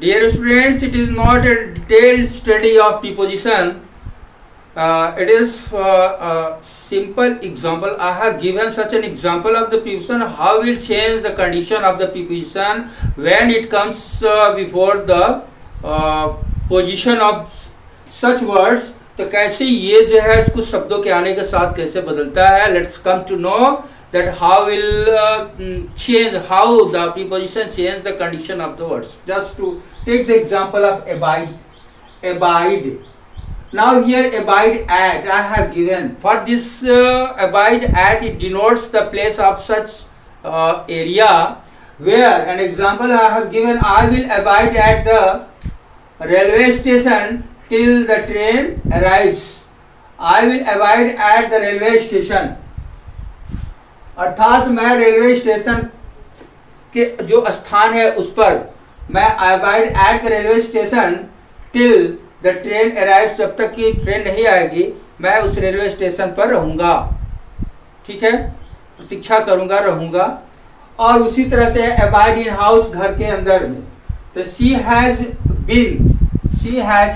Dear students, it is not a detailed study of preposition. It is a simple example. I have given such an example of the preposition. How will change the condition of the preposition when it comes before the position of such words. तो कैसे ये जो है कुछ शब्दों के आने के साथ कैसे बदलता है. Let's come to know that how will change, how the preposition change the condition of the words. Just to take the example of abide. Now here abide at I have given. For this abide at, it denotes the place of such area where, an example I have given, I will abide at the railway station till the train arrives. I will abide at the railway station. अर्थात मैं railway station के जो स्थान है उस पर मैं abide at the railway station till the train arrives, जब तक कि ट्रेन नहीं आएगी मैं उस रेलवे स्टेशन पर रहूँगा. ठीक है, प्रतीक्षा करूँगा, रहूँगा. और उसी तरह से अबाइड इन हाउस, घर के अंदर में. तो she has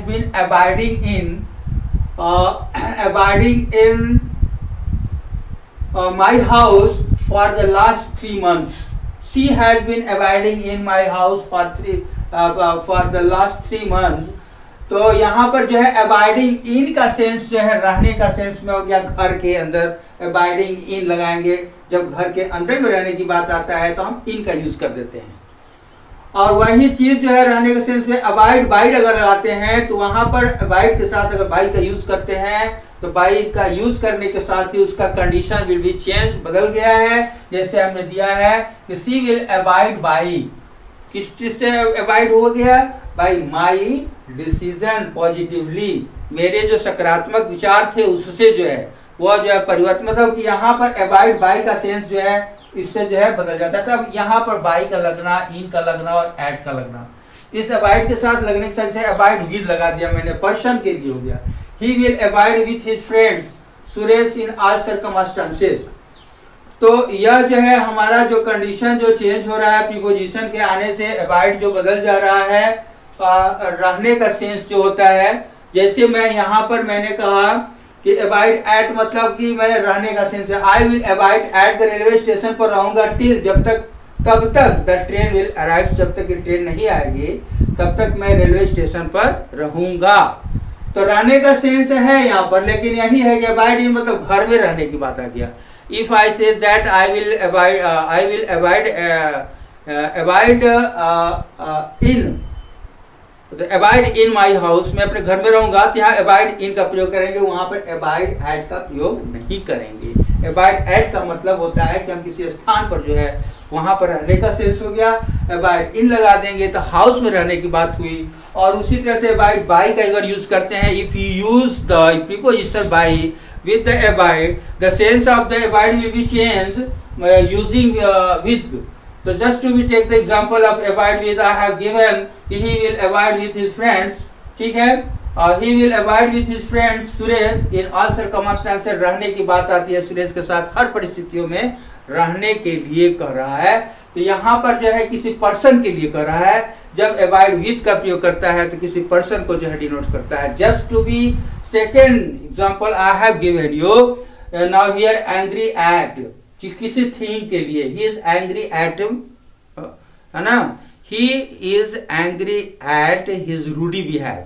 been abiding in my house for the last 3 months. She has been abiding in my house for the last 3 months. तो यहाँ पर जो है abiding in का सेंस जो है रहने का सेंस में हो गया. घर के अंदर abiding in लगाएंगे. जब घर के अंदर में रहने की बात आता है तो हम in का यूज कर देते हैं. और वही चीज जो है रहने के सेंस में abide बाइड अगर लगाते हैं तो वहां पर abide के साथ अगर बाई का यूज करते हैं तो बाई का यूज करने के साथ ही उसका कंडीशन विल बी चेंज, बदल गया है. जैसे हमने दिया है कि सी विल अबाइड बाई, किस चीज से अबाइड हो गया? बाई माई डिसीजन पॉजिटिवली, मेरे जो सकारात्मक विचार थे उससे जो है वो जो है परिवर्तन, मतलब कि यहाँ पर अबाइड बाई का सेंस जो है इससे जो है बदल जाता है. तब यहाँ पर बाई का लगना, इन का लगना और एट का लगना, इस अबाइड के साथ लगने के साथ अबाइड विद लगा दिया मैंने, पर्सन के लिए हो गया. He will abide with his friends Suresh in all circumstances. तो यह जो है हमारा जो कंडीशन जो चेंज हो रहा है प्रीपोजिशन के आने से, अबाइड जो बदल जा रहा है, रहने का सेंस जो होता है. जैसे मैं यहाँ पर मैंने कहा कि अबाइड एट मतलब कि मैंने रहने का सेंस है. I will abide at the railway station पर रहूंगा टिल, तब तक द ट्रेन विल अराइव, जब तक ट्रेन नहीं आएगी तब तक मैं रेलवे स्टेशन पर रहूंगा. तो रहने का सेंस है यहाँ पर, लेकिन यही है कि अबाइड इन मतलब घर में रहने की बात आ गया. If I say that I will abide इन, तो अबाइड इन माई हाउस, मैं अपने घर में रहूंगा, तो यहाँ अबाइड इन का प्रयोग करेंगे, वहां पर अबाइड एट का प्रयोग नहीं करेंगे. अबाइड एट का मतलब होता है कि हम किसी स्थान पर जो है वहां पर रहने का सेंस हो गया. अबाइड इन लगा देंगे तो हाउस में रहने की बात हुई. और उसी तरह से अबाइड बाई का अगर यूज करते हैं, if you use the preposition by with the abide, the sense of the abide will be change using with. तो just to be take the example of abide with, I have given कि he will abide with his friends. ठीक है, he will abide with his friends Suresh in all circumstances, रहने की बात आती है सुरेश के साथ हर परिस्थितियों में रहने के लिए कह रहा है. तो यहाँ पर जो है किसी पर्सन के लिए कह रहा है. जब अबाइड विद का प्रयोग करता है तो किसी पर्सन को जो है डिनोट करता है. Just to be second example I have given you. Now here angry at, किसी थिंग के लिए, ही इज एंग्री एट, है ना, he is angry at his rude behave.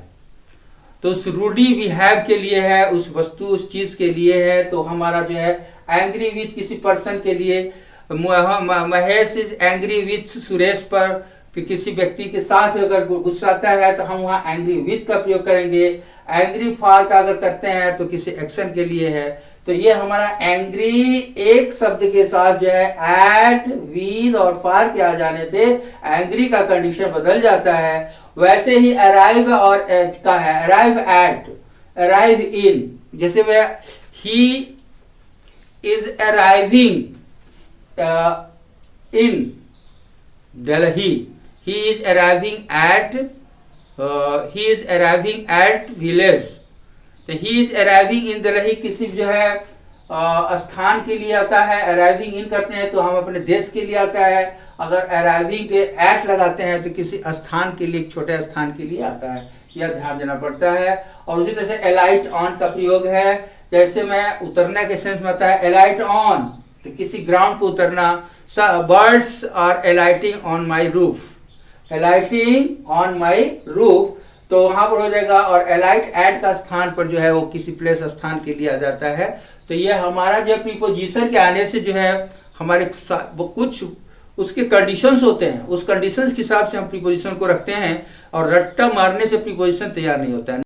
तो उस रूडी बिहेव के लिए है, उस वस्तु उस चीज के लिए है. तो हमारा जो है एंग्री विथ किसी पर्सन के लिए, Mahesh is angry with Suresh पर, कि किसी व्यक्ति के साथ अगर गुस्साता है तो हम वहाँ एंग्री विथ का प्रयोग करेंगे. एंग्री फॉर का अगर करते हैं तो किसी एक्शन के लिए है. तो ये हमारा एंग्री एक शब्द के साथ जो है एट, विद और फॉर के आ जाने से एंग्री का कंडीशन बदल जाता है. वैसे ही अराइव और का है, अराइव एट, अराइव इन. जैसे मैं he is arriving in Delhi, he is arriving at village. तो he is arriving in Delhi किसी जो है स्थान के लिए आता है. अराइविंग इन करते हैं तो हम अपने देश के लिए आता है. अगर अराइविंग के एट लगाते हैं तो किसी स्थान के लिए, एक छोटे स्थान के लिए आता है, यह ध्यान देना पड़ता है। और उसी तरह से एलाइट ऑन का प्रयोग है, जैसे मैं उतरने के सेंस में आता है एलाइट ऑन, तो किसी ग्राउंड पर उतरना। Birds are alighting on my roof, alighting on my roof, तो वहां पर हो जाएगा। और एलाइट एट का स्थान पर जो है वो किसी प्लेस स्थान के लिए आ जाता है। तो ये हमारा जो प्रीपोजिशन के आने से जो है हमारे कुछ उसके कंडीशंस होते हैं, उस कंडीशंस के हिसाब से हम प्रीपोजिशन को रखते हैं, और रट्टा मारने से प्रीपोजिशन तैयार नहीं होता है।